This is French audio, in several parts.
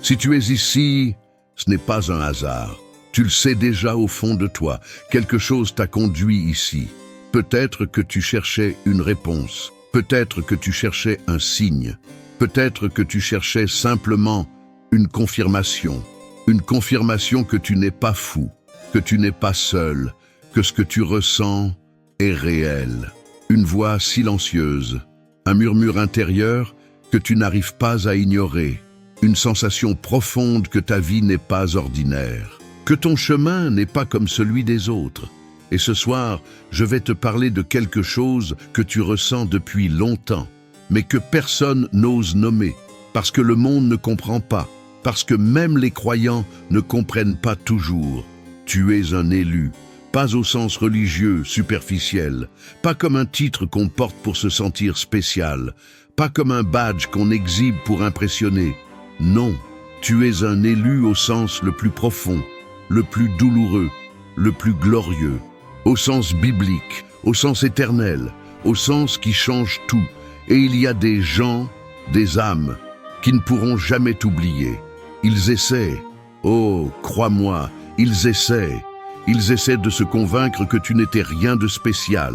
Si tu es ici, ce n'est pas un hasard. Tu le sais déjà au fond de toi. Quelque chose t'a conduit ici. Peut-être que tu cherchais une réponse. Peut-être que tu cherchais un signe. Peut-être que tu cherchais simplement une confirmation. Une confirmation que tu n'es pas fou, que tu n'es pas seul, que ce que tu ressens est réel. Une voix silencieuse, un murmure intérieur que tu n'arrives pas à ignorer. Une sensation profonde que ta vie n'est pas ordinaire, que ton chemin n'est pas comme celui des autres. Et ce soir, je vais te parler de quelque chose que tu ressens depuis longtemps, mais que personne n'ose nommer, parce que le monde ne comprend pas, parce que même les croyants ne comprennent pas toujours. Tu es un élu, pas au sens religieux, superficiel, pas comme un titre qu'on porte pour se sentir spécial, pas comme un badge qu'on exhibe pour impressionner. Non, tu es un élu au sens le plus profond, le plus douloureux, le plus glorieux, au sens biblique, au sens éternel, au sens qui change tout. Et il y a des gens, des âmes, qui ne pourront jamais t'oublier. Ils essaient, oh, crois-moi, ils essaient. Ils essaient de se convaincre que tu n'étais rien de spécial.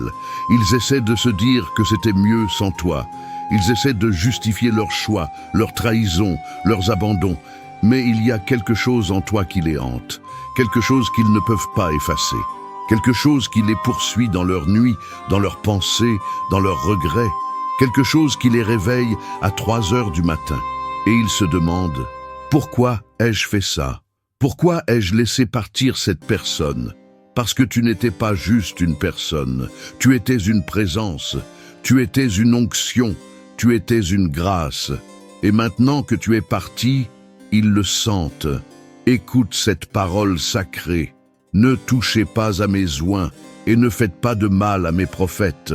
Ils essaient de se dire que c'était mieux sans toi. Ils essaient de justifier leurs choix, leurs trahisons, leurs abandons. Mais il y a quelque chose en toi qui les hante, quelque chose qu'ils ne peuvent pas effacer, quelque chose qui les poursuit dans leur nuit, dans leurs pensées, dans leurs regrets, quelque chose qui les réveille à 3 heures du matin. Et ils se demandent: pourquoi ai-je fait ça? Pourquoi ai-je laissé partir cette personne? Parce que tu n'étais pas juste une personne, tu étais une présence, tu étais une onction, tu étais une grâce. Et maintenant que tu es parti, ils le sentent. Écoute cette parole sacrée. Ne touchez pas à mes oints et ne faites pas de mal à mes prophètes.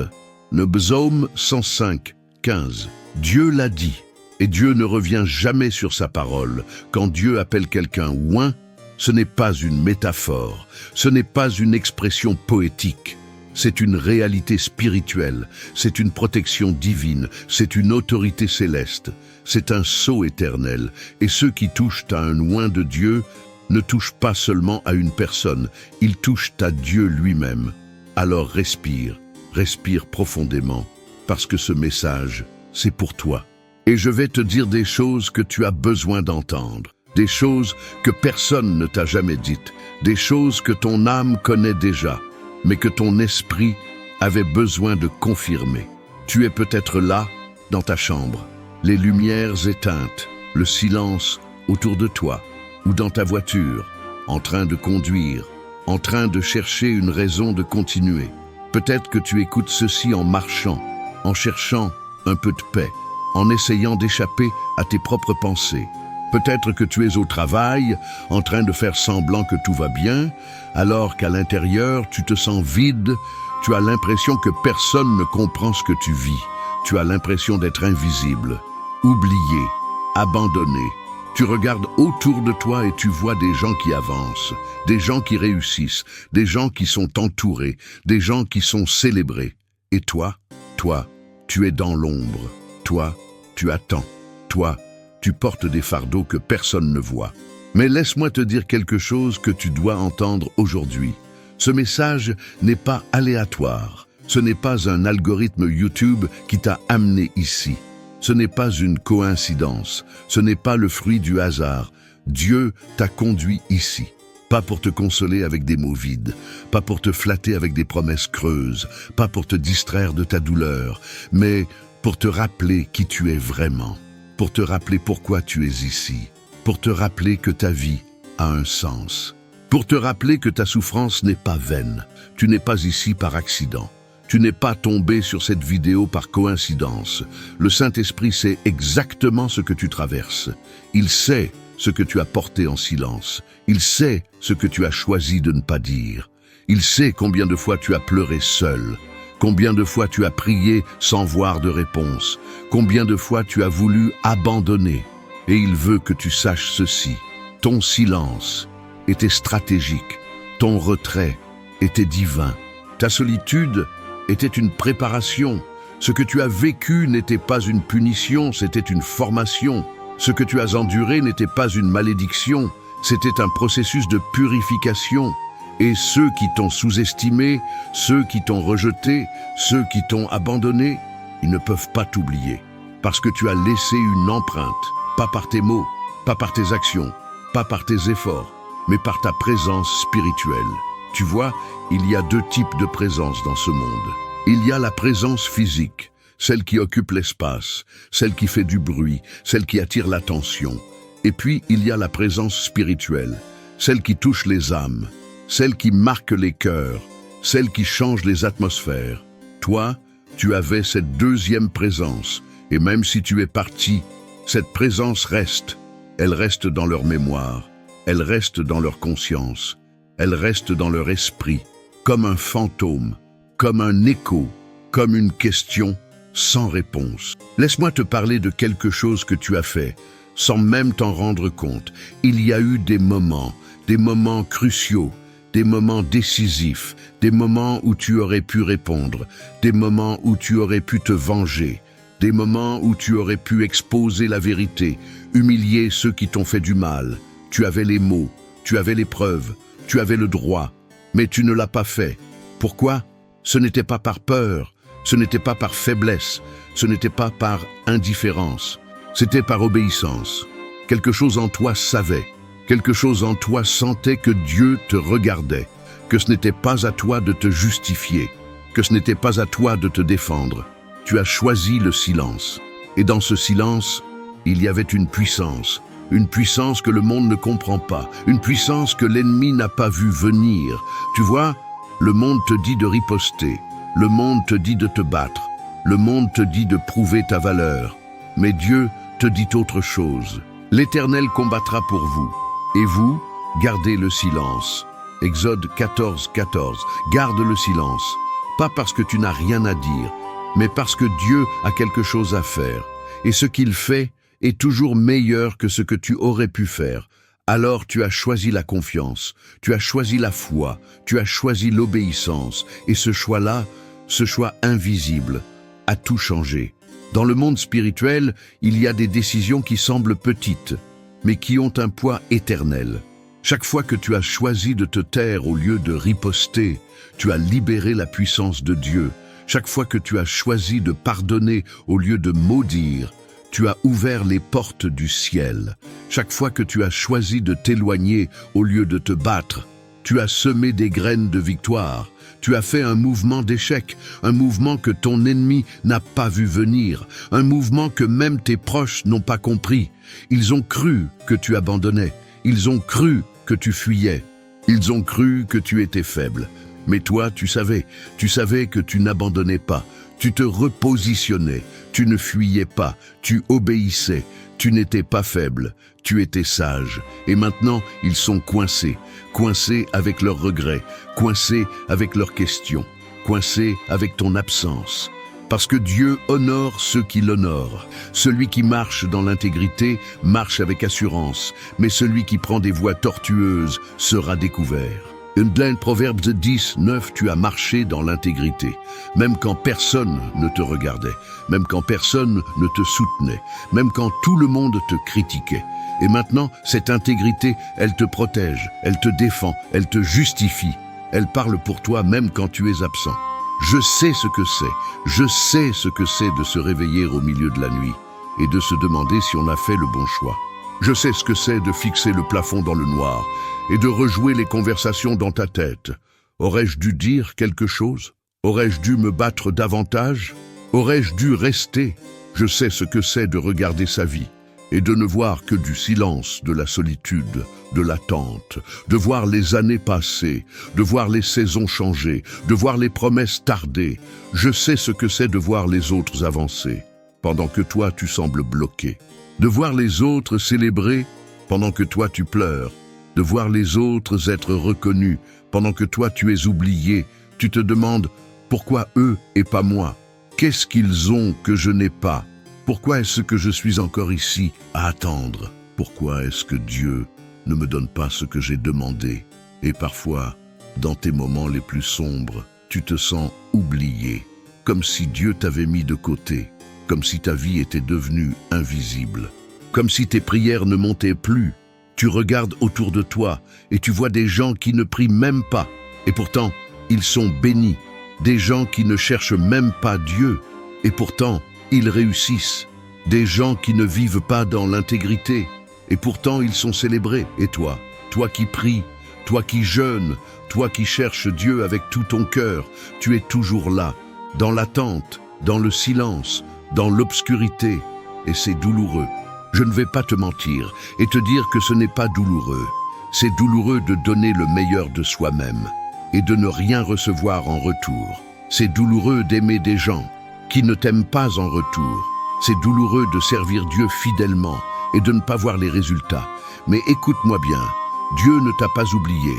Le psaume 105, 15. Dieu l'a dit. Et Dieu ne revient jamais sur sa parole. Quand Dieu appelle quelqu'un oint, ce n'est pas une métaphore, ce n'est pas une expression poétique. C'est une réalité spirituelle, c'est une protection divine, c'est une autorité céleste, c'est un sceau éternel. Et ceux qui touchent à un oint de Dieu ne touchent pas seulement à une personne, ils touchent à Dieu lui-même. Alors respire, respire profondément, parce que ce message, c'est pour toi. Et je vais te dire des choses que tu as besoin d'entendre, des choses que personne ne t'a jamais dites, des choses que ton âme connaît déjà, mais que ton esprit avait besoin de confirmer. Tu es peut-être là, dans ta chambre, les lumières éteintes, le silence autour de toi, ou dans ta voiture, en train de conduire, en train de chercher une raison de continuer. Peut-être que tu écoutes ceci en marchant, en cherchant un peu de paix, en essayant d'échapper à tes propres pensées. Peut-être que tu es au travail, en train de faire semblant que tout va bien, alors qu'à l'intérieur, tu te sens vide, tu as l'impression que personne ne comprend ce que tu vis, tu as l'impression d'être invisible, oublié, abandonné. Tu regardes autour de toi et tu vois des gens qui avancent, des gens qui réussissent, des gens qui sont entourés, des gens qui sont célébrés. Et toi, tu es dans l'ombre. Toi, tu attends. Toi, tu portes des fardeaux que personne ne voit. Mais laisse-moi te dire quelque chose que tu dois entendre aujourd'hui. Ce message n'est pas aléatoire. Ce n'est pas un algorithme YouTube qui t'a amené ici. Ce n'est pas une coïncidence. Ce n'est pas le fruit du hasard. Dieu t'a conduit ici. Pas pour te consoler avec des mots vides, pas pour te flatter avec des promesses creuses, pas pour te distraire de ta douleur, mais pour te rappeler qui tu es vraiment, pour te rappeler pourquoi tu es ici, pour te rappeler que ta vie a un sens, pour te rappeler que ta souffrance n'est pas vaine, tu n'es pas ici par accident, tu n'es pas tombé sur cette vidéo par coïncidence. Le Saint-Esprit sait exactement ce que tu traverses, il sait ce que tu as porté en silence, il sait ce que tu as choisi de ne pas dire, il sait combien de fois tu as pleuré seul, combien de fois tu as prié sans voir de réponse, combien de fois tu as voulu abandonner. Et il veut que tu saches ceci. Ton silence était stratégique, ton retrait était divin, ta solitude était une préparation. Ce que tu as vécu n'était pas une punition, c'était une formation. Ce que tu as enduré n'était pas une malédiction, c'était un processus de purification. Et ceux qui t'ont sous-estimé, ceux qui t'ont rejeté, ceux qui t'ont abandonné, ils ne peuvent pas t'oublier. Parce que tu as laissé une empreinte, pas par tes mots, pas par tes actions, pas par tes efforts, mais par ta présence spirituelle. Tu vois, il y a deux types de présence dans ce monde. Il y a la présence physique, celle qui occupe l'espace, celle qui fait du bruit, celle qui attire l'attention. Et puis, il y a la présence spirituelle, celle qui touche les âmes, celle qui marque les cœurs, celle qui change les atmosphères. Toi, tu avais cette deuxième présence, et même si tu es parti, cette présence reste. Elle reste dans leur mémoire, elle reste dans leur conscience, elle reste dans leur esprit, comme un fantôme, comme un écho, comme une question sans réponse. Laisse-moi te parler de quelque chose que tu as fait, sans même t'en rendre compte. Il y a eu des moments cruciaux, des moments décisifs, des moments où tu aurais pu répondre, des moments où tu aurais pu te venger, des moments où tu aurais pu exposer la vérité, humilier ceux qui t'ont fait du mal. Tu avais les mots, tu avais les preuves, tu avais le droit, mais tu ne l'as pas fait. Pourquoi? Ce n'était pas par peur, ce n'était pas par faiblesse, ce n'était pas par indifférence, c'était par obéissance. Quelque chose en toi savait, quelque chose en toi sentait que Dieu te regardait, que ce n'était pas à toi de te justifier, que ce n'était pas à toi de te défendre. Tu as choisi le silence. Et dans ce silence, il y avait une puissance que le monde ne comprend pas, une puissance que l'ennemi n'a pas vu venir. Tu vois, le monde te dit de riposter, le monde te dit de te battre, le monde te dit de prouver ta valeur. Mais Dieu te dit autre chose. L'Éternel combattra pour vous. Et vous, gardez le silence. Exode 14, 14. Garde le silence. Pas parce que tu n'as rien à dire, mais parce que Dieu a quelque chose à faire. Et ce qu'il fait est toujours meilleur que ce que tu aurais pu faire. Alors tu as choisi la confiance, tu as choisi la foi, tu as choisi l'obéissance. Et ce choix-là, ce choix invisible, a tout changé. Dans le monde spirituel, il y a des décisions qui semblent petites, mais qui ont un poids éternel. Chaque fois que tu as choisi de te taire au lieu de riposter, tu as libéré la puissance de Dieu. Chaque fois que tu as choisi de pardonner au lieu de maudire, tu as ouvert les portes du ciel. Chaque fois que tu as choisi de t'éloigner au lieu de te battre, tu as semé des graines de victoire. Tu as fait un mouvement d'échec, un mouvement que ton ennemi n'a pas vu venir, un mouvement que même tes proches n'ont pas compris. Ils ont cru que tu abandonnais, ils ont cru que tu fuyais, ils ont cru que tu étais faible. Mais toi, tu savais que tu n'abandonnais pas, tu te repositionnais, tu ne fuyais pas, tu obéissais, tu n'étais pas faible, tu étais sage. Et maintenant, ils sont coincés avec leurs regrets, coincés avec leurs questions, coincés avec ton absence. Parce que Dieu honore ceux qui l'honorent. Celui qui marche dans l'intégrité marche avec assurance, mais celui qui prend des voies tortueuses sera découvert. Dans Proverbes 10, 9, tu as marché dans l'intégrité, même quand personne ne te regardait, même quand personne ne te soutenait, même quand tout le monde te critiquait. Et maintenant, cette intégrité, elle te protège, elle te défend, elle te justifie. Elle parle pour toi même quand tu es absent. Je sais ce que c'est de se réveiller au milieu de la nuit et de se demander si on a fait le bon choix. Je sais ce que c'est de fixer le plafond dans le noir et de rejouer les conversations dans ta tête. Aurais-je dû dire quelque chose? Aurais-je dû me battre davantage? Aurais-je dû rester? Je sais ce que c'est de regarder sa vie et de ne voir que du silence, de la solitude, de l'attente, de voir les années passer, de voir les saisons changer, de voir les promesses tarder. Je sais ce que c'est de voir les autres avancer, pendant que toi tu sembles bloqué. De voir les autres célébrer, pendant que toi tu pleures. De voir les autres être reconnus, pendant que toi tu es oublié. Tu te demandes, pourquoi eux et pas moi? Qu'est-ce qu'ils ont que je n'ai pas? Pourquoi est-ce que je suis encore ici à attendre? Pourquoi est-ce que Dieu ne me donne pas ce que j'ai demandé? Et parfois, dans tes moments les plus sombres, tu te sens oublié, comme si Dieu t'avait mis de côté, comme si ta vie était devenue invisible, comme si tes prières ne montaient plus. Tu regardes autour de toi et tu vois des gens qui ne prient même pas. Et pourtant, ils sont bénis. Des gens qui ne cherchent même pas Dieu. Et pourtant, ils réussissent. Des gens qui ne vivent pas dans l'intégrité. Et pourtant, ils sont célébrés. Et toi, toi qui pries, toi qui jeûnes, toi qui cherches Dieu avec tout ton cœur, tu es toujours là, dans l'attente, dans le silence, dans l'obscurité. Et c'est douloureux. Je ne vais pas te mentir et te dire que ce n'est pas douloureux. C'est douloureux de donner le meilleur de soi-même et de ne rien recevoir en retour. C'est douloureux d'aimer des gens qui ne t'aiment pas en retour. C'est douloureux de servir Dieu fidèlement et de ne pas voir les résultats. Mais écoute-moi bien, Dieu ne t'a pas oublié,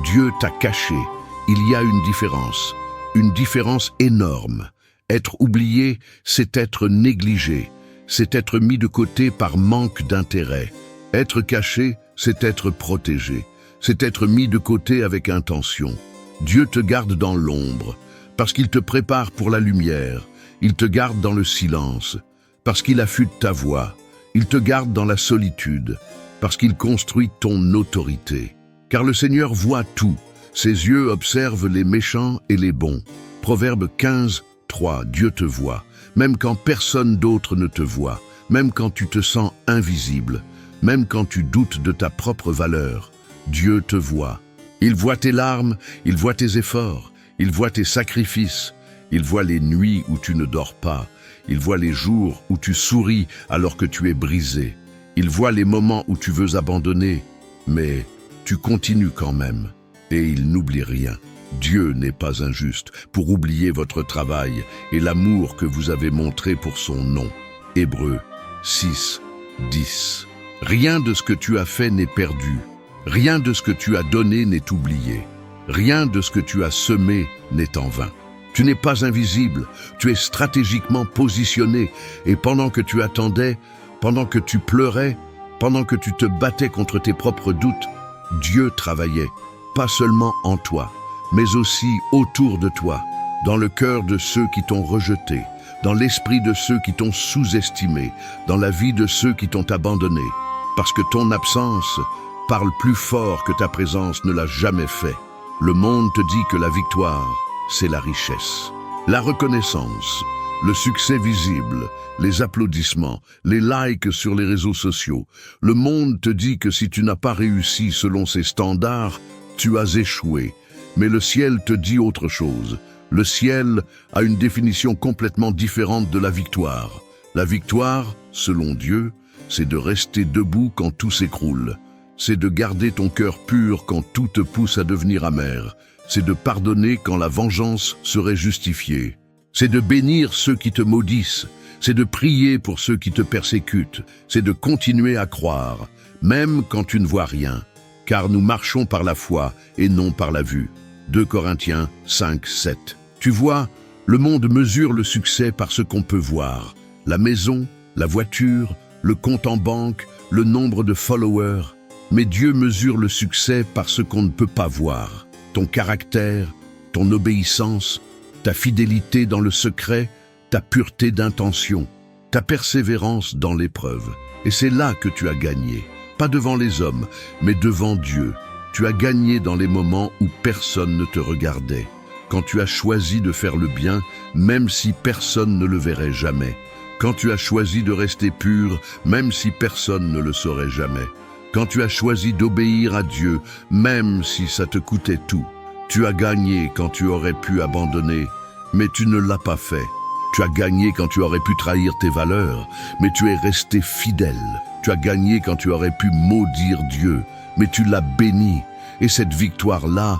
Dieu t'a caché. Il y a une différence énorme. Être oublié, c'est être négligé. C'est être mis de côté par manque d'intérêt. Être caché, c'est être protégé. C'est être mis de côté avec intention. Dieu te garde dans l'ombre, parce qu'il te prépare pour la lumière. Il te garde dans le silence, parce qu'il affûte ta voix. Il te garde dans la solitude, parce qu'il construit ton autorité. Car le Seigneur voit tout. Ses yeux observent les méchants et les bons. Proverbe 15, 3. Dieu te voit. Même quand personne d'autre ne te voit, même quand tu te sens invisible, même quand tu doutes de ta propre valeur, Dieu te voit. Il voit tes larmes, il voit tes efforts, il voit tes sacrifices, il voit les nuits où tu ne dors pas, il voit les jours où tu souris alors que tu es brisé, il voit les moments où tu veux abandonner, mais tu continues quand même, et il n'oublie rien. Dieu n'est pas injuste pour oublier votre travail et l'amour que vous avez montré pour son nom. Hébreux 6, 10. Rien de ce que tu as fait n'est perdu. Rien de ce que tu as donné n'est oublié. Rien de ce que tu as semé n'est en vain. Tu n'es pas invisible, tu es stratégiquement positionné et pendant que tu attendais, pendant que tu pleurais, pendant que tu te battais contre tes propres doutes, Dieu travaillait, pas seulement en toi, mais aussi autour de toi, dans le cœur de ceux qui t'ont rejeté, dans l'esprit de ceux qui t'ont sous-estimé, dans la vie de ceux qui t'ont abandonné, parce que ton absence parle plus fort que ta présence ne l'a jamais fait. Le monde te dit que la victoire, c'est la richesse, la reconnaissance, le succès visible, les applaudissements, les likes sur les réseaux sociaux. Le monde te dit que si tu n'as pas réussi selon ses standards, tu as échoué. Mais le ciel te dit autre chose. Le ciel a une définition complètement différente de la victoire. La victoire, selon Dieu, c'est de rester debout quand tout s'écroule. C'est de garder ton cœur pur quand tout te pousse à devenir amer. C'est de pardonner quand la vengeance serait justifiée. C'est de bénir ceux qui te maudissent. C'est de prier pour ceux qui te persécutent. C'est de continuer à croire, même quand tu ne vois rien. Car nous marchons par la foi et non par la vue. 2 Corinthiens 5, 7. Tu vois, le monde mesure le succès par ce qu'on peut voir. La maison, la voiture, le compte en banque, le nombre de followers. Mais Dieu mesure le succès par ce qu'on ne peut pas voir. Ton caractère, ton obéissance, ta fidélité dans le secret, ta pureté d'intention, ta persévérance dans l'épreuve. Et c'est là que tu as gagné. Pas devant les hommes, mais devant Dieu. Tu as gagné dans les moments où personne ne te regardait. Quand tu as choisi de faire le bien, même si personne ne le verrait jamais. Quand tu as choisi de rester pur, même si personne ne le saurait jamais. Quand tu as choisi d'obéir à Dieu, même si ça te coûtait tout. Tu as gagné quand tu aurais pu abandonner, mais tu ne l'as pas fait. Tu as gagné quand tu aurais pu trahir tes valeurs, mais tu es resté fidèle. Tu as gagné quand tu aurais pu maudire Dieu, mais tu l'as béni. Et cette victoire-là,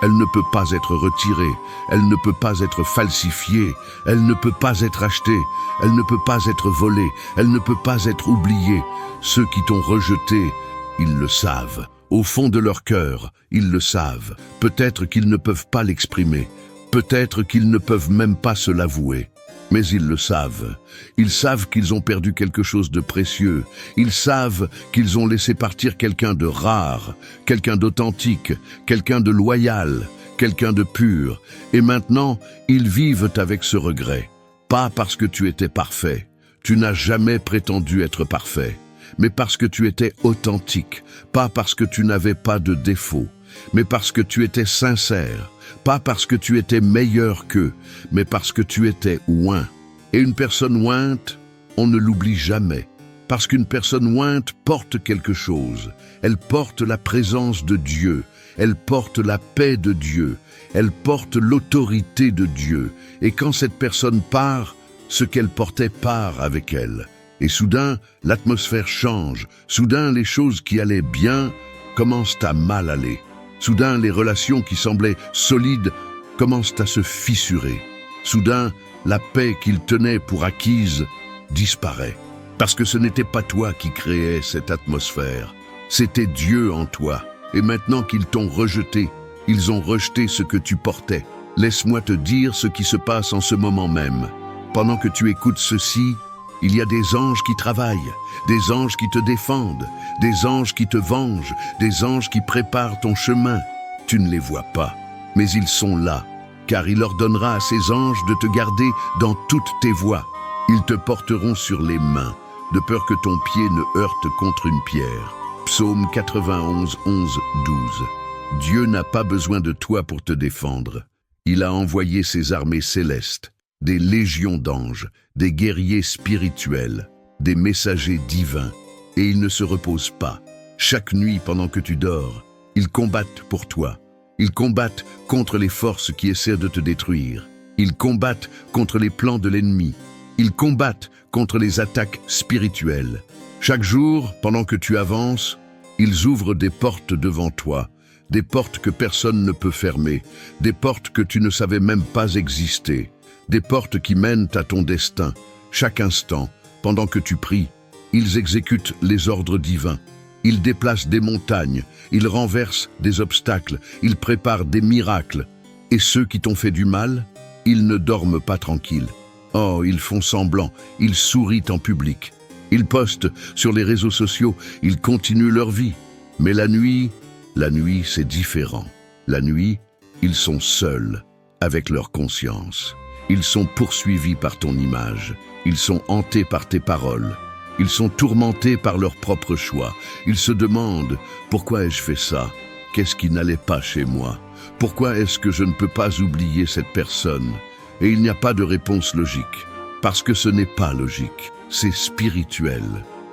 elle ne peut pas être retirée, elle ne peut pas être falsifiée, elle ne peut pas être achetée, elle ne peut pas être volée, elle ne peut pas être oubliée. Ceux qui t'ont rejeté, ils le savent. Au fond de leur cœur, ils le savent. Peut-être qu'ils ne peuvent pas l'exprimer, peut-être qu'ils ne peuvent même pas se l'avouer. Mais ils le savent. Ils savent qu'ils ont perdu quelque chose de précieux. Ils savent qu'ils ont laissé partir quelqu'un de rare, quelqu'un d'authentique, quelqu'un de loyal, quelqu'un de pur. Et maintenant, ils vivent avec ce regret. Pas parce que tu étais parfait. Tu n'as jamais prétendu être parfait. mais parce que tu étais authentique, pas parce que tu n'avais pas de défaut, mais parce que tu étais sincère, pas parce que tu étais meilleur qu'eux, mais parce que tu étais oint. Et une personne ointe, on ne l'oublie jamais, parce qu'une personne ointe porte quelque chose. Elle porte la présence de Dieu, elle porte la paix de Dieu, elle porte l'autorité de Dieu. Et quand cette personne part, ce qu'elle portait part avec elle. Et soudain, l'atmosphère change. Soudain, les choses qui allaient bien commencent à mal aller. Soudain, les relations qui semblaient solides commencent à se fissurer. Soudain, la paix qu'il tenait pour acquise disparaît. Parce que ce n'était pas toi qui créais cette atmosphère, c'était Dieu en toi. Et maintenant qu'ils t'ont rejeté, ils ont rejeté ce que tu portais. Laisse-moi te dire ce qui se passe en ce moment même. Pendant que tu écoutes ceci, il y a des anges qui travaillent, des anges qui te défendent, des anges qui te vengent, des anges qui préparent ton chemin. Tu ne les vois pas, mais ils sont là, car il ordonnera à ses anges de te garder dans toutes tes voies. Ils te porteront sur les mains, de peur que ton pied ne heurte contre une pierre. Psaume 91, 11, 12. Dieu n'a pas besoin de toi pour te défendre. Il a envoyé ses armées célestes, des légions d'anges, des guerriers spirituels, des messagers divins, et ils ne se reposent pas. Chaque nuit pendant que tu dors, ils combattent pour toi. Ils combattent contre les forces qui essaient de te détruire. Ils combattent contre les plans de l'ennemi. Ils combattent contre les attaques spirituelles. Chaque jour, pendant que tu avances, ils ouvrent des portes devant toi, des portes que personne ne peut fermer, des portes que tu ne savais même pas exister, des portes qui mènent à ton destin. Chaque instant, pendant que tu pries, ils exécutent les ordres divins. Ils déplacent des montagnes, ils renversent des obstacles, ils préparent des miracles. Et ceux qui t'ont fait du mal, ils ne dorment pas tranquilles. Oh, ils font semblant, ils sourient en public. Ils postent sur les réseaux sociaux, ils continuent leur vie. Mais la nuit, c'est différent. La nuit, ils sont seuls, avec leur conscience. Ils sont poursuivis par ton image. Ils sont hantés par tes paroles. Ils sont tourmentés par leur propre choix. Ils se demandent, pourquoi ai-je fait ça? Qu'est-ce qui n'allait pas chez moi? Pourquoi est-ce que je ne peux pas oublier cette personne? Et il n'y a pas de réponse logique. Parce que ce n'est pas logique, c'est spirituel.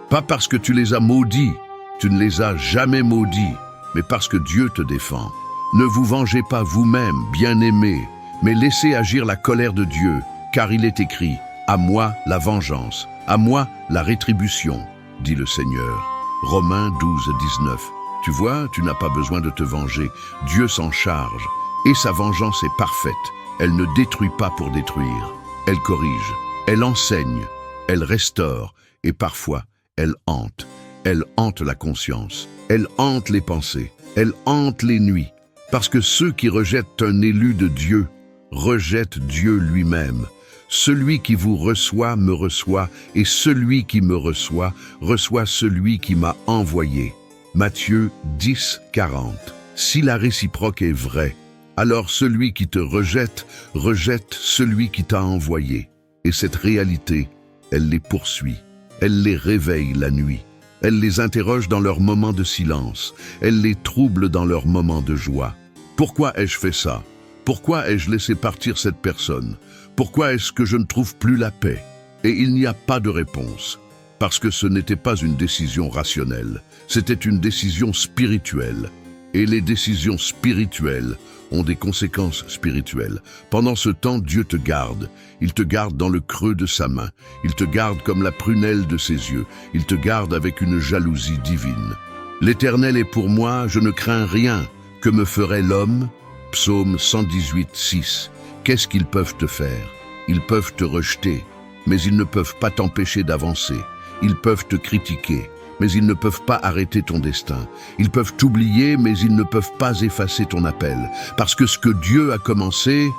Pas parce que tu les as maudits, tu ne les as jamais maudits, mais parce que Dieu te défend. Ne vous vengez pas vous-même, bien-aimés, mais laissez agir la colère de Dieu, car il est écrit « À moi la vengeance, à moi la rétribution », dit le Seigneur. Romains 12, 19. Tu vois, tu n'as pas besoin de te venger, Dieu s'en charge, et sa vengeance est parfaite. Elle ne détruit pas pour détruire, elle corrige, elle enseigne, elle restaure, et parfois, elle hante. Elle hante la conscience, elle hante les pensées, elle hante les nuits, parce que ceux qui rejettent un élu de Dieu rejettent Dieu lui-même. Celui qui vous reçoit me reçoit, et celui qui me reçoit reçoit celui qui m'a envoyé. Matthieu 10, 40. Si la réciproque est vraie, alors celui qui te rejette, rejette celui qui t'a envoyé. Et cette réalité, elle les poursuit, elle les réveille la nuit. Elle les interroge dans leurs moments de silence. Elle les trouble dans leurs moments de joie. Pourquoi ai-je fait ça? Pourquoi ai-je laissé partir cette personne? Pourquoi est-ce que je ne trouve plus la paix? Et il n'y a pas de réponse. Parce que ce n'était pas une décision rationnelle. C'était une décision spirituelle. Et les décisions spirituelles ont des conséquences spirituelles. Pendant ce temps, Dieu te garde. Il te garde dans le creux de sa main. Il te garde comme la prunelle de ses yeux. Il te garde avec une jalousie divine. L'Éternel est pour moi, je ne crains rien. Que me ferait l'homme? Psaume 118, 6. Qu'est-ce qu'ils peuvent te faire? Ils peuvent te rejeter, mais ils ne peuvent pas t'empêcher d'avancer. Ils peuvent te critiquer, mais ils ne peuvent pas arrêter ton destin. Ils peuvent t'oublier, mais ils ne peuvent pas effacer ton appel. Parce que ce que Dieu a commencé,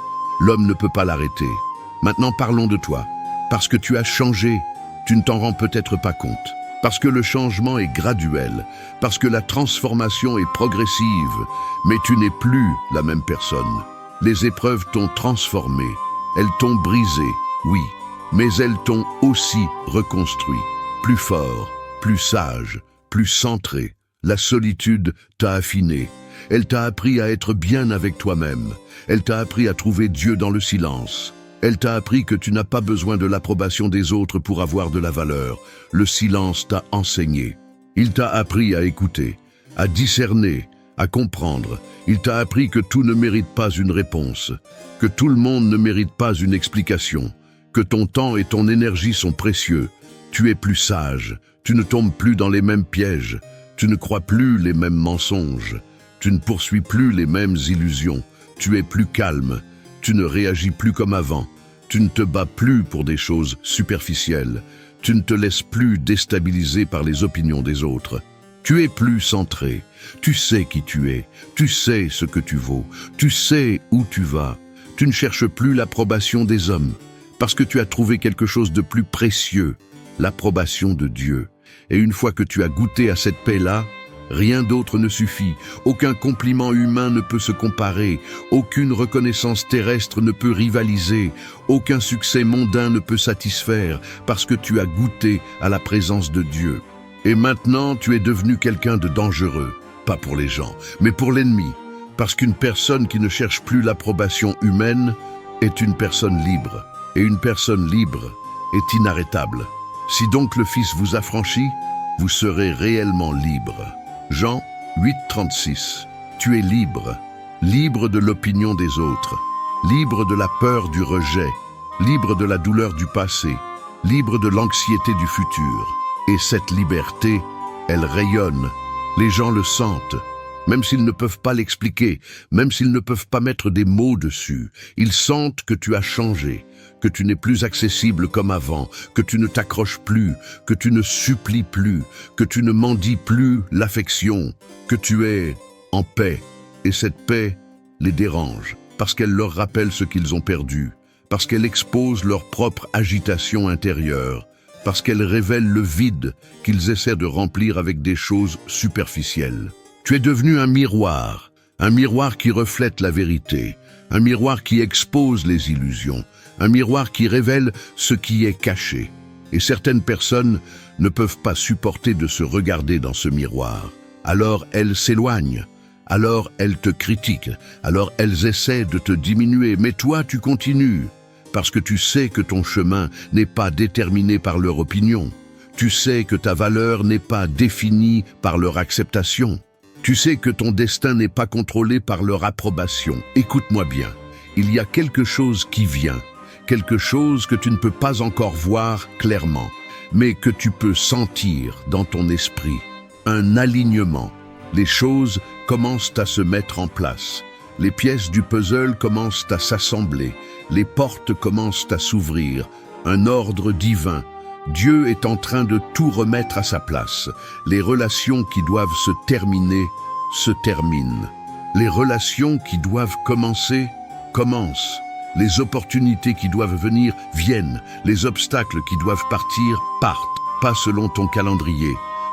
l'homme ne peut pas l'arrêter. Maintenant parlons de toi. Parce que tu as changé, tu ne t'en rends peut-être pas compte. Parce que le changement est graduel. Parce que la transformation est progressive. Mais tu n'es plus la même personne. Les épreuves t'ont transformé. Elles t'ont brisé, oui. Mais elles t'ont aussi reconstruit. Plus fort, plus sage, plus centré. La solitude t'a affiné. Elle t'a appris à être bien avec toi-même. Elle t'a appris à trouver Dieu dans le silence. Elle t'a appris que tu n'as pas besoin de l'approbation des autres pour avoir de la valeur. Le silence t'a enseigné. Il t'a appris à écouter, à discerner, à comprendre. Il t'a appris que tout ne mérite pas une réponse, que tout le monde ne mérite pas une explication, que ton temps et ton énergie sont précieux. Tu es plus sage, tu ne tombes plus dans les mêmes pièges, tu ne crois plus les mêmes mensonges, tu ne poursuis plus les mêmes illusions, tu es plus calme, tu ne réagis plus comme avant, tu ne te bats plus pour des choses superficielles, tu ne te laisses plus déstabiliser par les opinions des autres. Tu es plus centré, tu sais qui tu es, tu sais ce que tu vaux, tu sais où tu vas. Tu ne cherches plus l'approbation des hommes, parce que tu as trouvé quelque chose de plus précieux, l'approbation de Dieu. Et une fois que tu as goûté à cette paix-là, rien d'autre ne suffit, aucun compliment humain ne peut se comparer, aucune reconnaissance terrestre ne peut rivaliser, aucun succès mondain ne peut satisfaire, parce que tu as goûté à la présence de Dieu. Et maintenant, tu es devenu quelqu'un de dangereux, pas pour les gens, mais pour l'ennemi, parce qu'une personne qui ne cherche plus l'approbation humaine est une personne libre, et une personne libre est inarrêtable. Si donc le Fils vous affranchit, vous serez réellement libre. Jean 8,36. Tu es libre, libre de l'opinion des autres, libre de la peur du rejet, libre de la douleur du passé, libre de l'anxiété du futur. Et cette liberté, elle rayonne. Les gens le sentent, même s'ils ne peuvent pas l'expliquer, même s'ils ne peuvent pas mettre des mots dessus. Ils sentent que tu as changé, que tu n'es plus accessible comme avant, que tu ne t'accroches plus, que tu ne supplies plus, que tu ne mendies plus l'affection, que tu es en paix. Et cette paix les dérange, parce qu'elle leur rappelle ce qu'ils ont perdu, parce qu'elle expose leur propre agitation intérieure, parce qu'elle révèle le vide qu'ils essaient de remplir avec des choses superficielles. Tu es devenu un miroir qui reflète la vérité, un miroir qui expose les illusions, un miroir qui révèle ce qui est caché. Et certaines personnes ne peuvent pas supporter de se regarder dans ce miroir. Alors elles s'éloignent, alors elles te critiquent, alors elles essaient de te diminuer, mais toi tu continues. Parce que tu sais que ton chemin n'est pas déterminé par leur opinion. Tu sais que ta valeur n'est pas définie par leur acceptation. Tu sais que ton destin n'est pas contrôlé par leur approbation. Écoute-moi bien, il y a quelque chose qui vient, quelque chose que tu ne peux pas encore voir clairement, mais que tu peux sentir dans ton esprit. Un alignement. Les choses commencent à se mettre en place. Les pièces du puzzle commencent à s'assembler. Les portes commencent à s'ouvrir, un ordre divin. Dieu est en train de tout remettre à sa place. Les relations qui doivent se terminer, se terminent. Les relations qui doivent commencer, commencent. Les opportunités qui doivent venir, viennent. Les obstacles qui doivent partir, partent. Pas selon ton calendrier,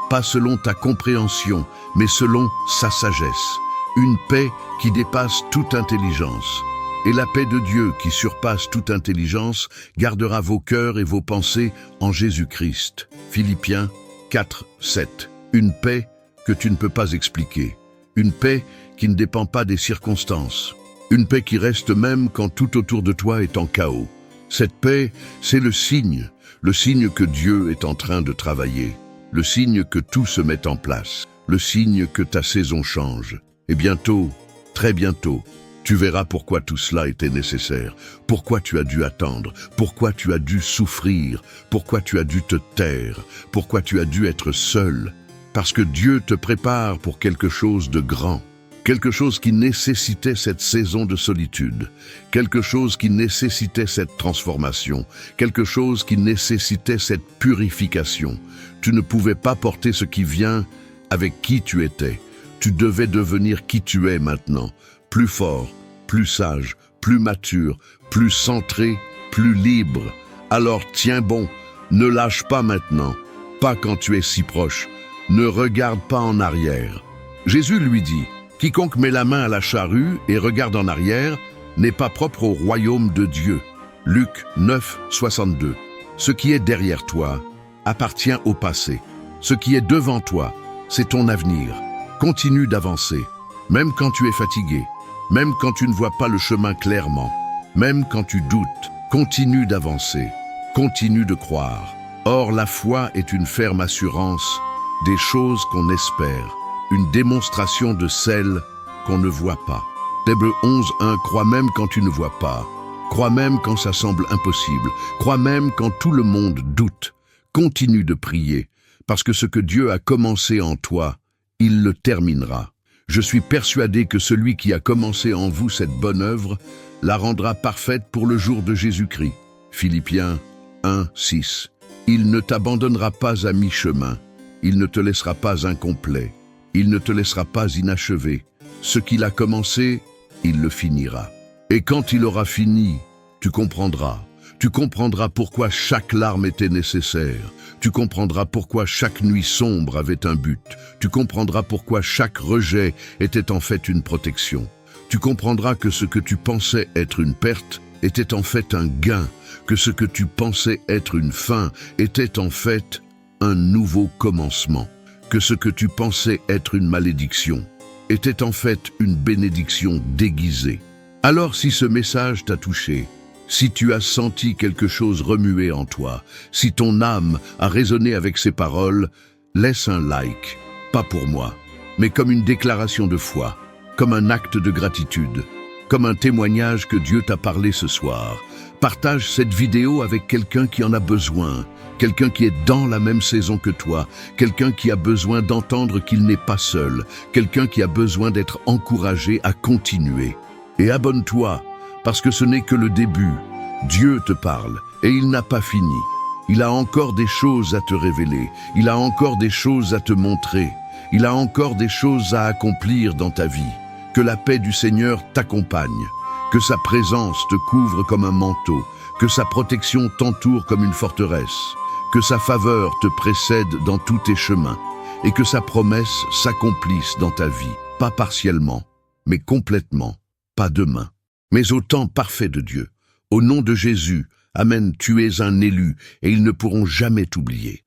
pas selon ta compréhension, mais selon sa sagesse. Une paix qui dépasse toute intelligence. Et la paix de Dieu, qui surpasse toute intelligence, gardera vos cœurs et vos pensées en Jésus-Christ. Philippiens 4, 7. Une paix que tu ne peux pas expliquer. Une paix qui ne dépend pas des circonstances. Une paix qui reste même quand tout autour de toi est en chaos. Cette paix, c'est le signe que Dieu est en train de travailler. Le signe que tout se met en place. Le signe que ta saison change. Et bientôt, très bientôt, tu verras pourquoi tout cela était nécessaire, pourquoi tu as dû attendre, pourquoi tu as dû souffrir, pourquoi tu as dû te taire, pourquoi tu as dû être seul. Parce que Dieu te prépare pour quelque chose de grand, quelque chose qui nécessitait cette saison de solitude, quelque chose qui nécessitait cette transformation, quelque chose qui nécessitait cette purification. Tu ne pouvais pas porter ce qui vient avec qui tu étais. Tu devais devenir qui tu es maintenant. Plus fort, plus sage, plus mature, plus centré, plus libre. Alors tiens bon, ne lâche pas maintenant, pas quand tu es si proche. Ne regarde pas en arrière. Jésus lui dit, « Quiconque met la main à la charrue et regarde en arrière n'est pas propre au royaume de Dieu. » Luc 9, 62. Ce qui est derrière toi appartient au passé. Ce qui est devant toi, c'est ton avenir. Continue d'avancer, même quand tu es fatigué, même quand tu ne vois pas le chemin clairement, même quand tu doutes. Continue d'avancer, continue de croire. Or, la foi est une ferme assurance des choses qu'on espère, une démonstration de celles qu'on ne voit pas. Hébreux 11:1, crois même quand tu ne vois pas. Crois même quand ça semble impossible. Crois même quand tout le monde doute. Continue de prier, parce que ce que Dieu a commencé en toi, il le terminera. Je suis persuadé que celui qui a commencé en vous cette bonne œuvre la rendra parfaite pour le jour de Jésus-Christ. Philippiens 1:6. Il ne t'abandonnera pas à mi-chemin. Il ne te laissera pas incomplet. Il ne te laissera pas inachevé. Ce qu'il a commencé, il le finira. Et quand il aura fini, tu comprendras. Tu comprendras pourquoi chaque larme était nécessaire. Tu comprendras pourquoi chaque nuit sombre avait un but. Tu comprendras pourquoi chaque rejet était en fait une protection. Tu comprendras que ce que tu pensais être une perte était en fait un gain, que ce que tu pensais être une fin était en fait un nouveau commencement, que ce que tu pensais être une malédiction était en fait une bénédiction déguisée. Alors si ce message t'a touché, si tu as senti quelque chose remuer en toi, si ton âme a résonné avec ces paroles, laisse un like, pas pour moi, mais comme une déclaration de foi, comme un acte de gratitude, comme un témoignage que Dieu t'a parlé ce soir. Partage cette vidéo avec quelqu'un qui en a besoin, quelqu'un qui est dans la même saison que toi, quelqu'un qui a besoin d'entendre qu'il n'est pas seul, quelqu'un qui a besoin d'être encouragé à continuer. Et abonne-toi, parce que ce n'est que le début. Dieu te parle, et il n'a pas fini. Il a encore des choses à te révéler, il a encore des choses à te montrer, il a encore des choses à accomplir dans ta vie. Que la paix du Seigneur t'accompagne, que sa présence te couvre comme un manteau, que sa protection t'entoure comme une forteresse, que sa faveur te précède dans tous tes chemins, et que sa promesse s'accomplisse dans ta vie, pas partiellement, mais complètement, pas demain, mais au temps parfait de Dieu. Au nom de Jésus, Amen, tu es un élu, et ils ne pourront jamais t'oublier.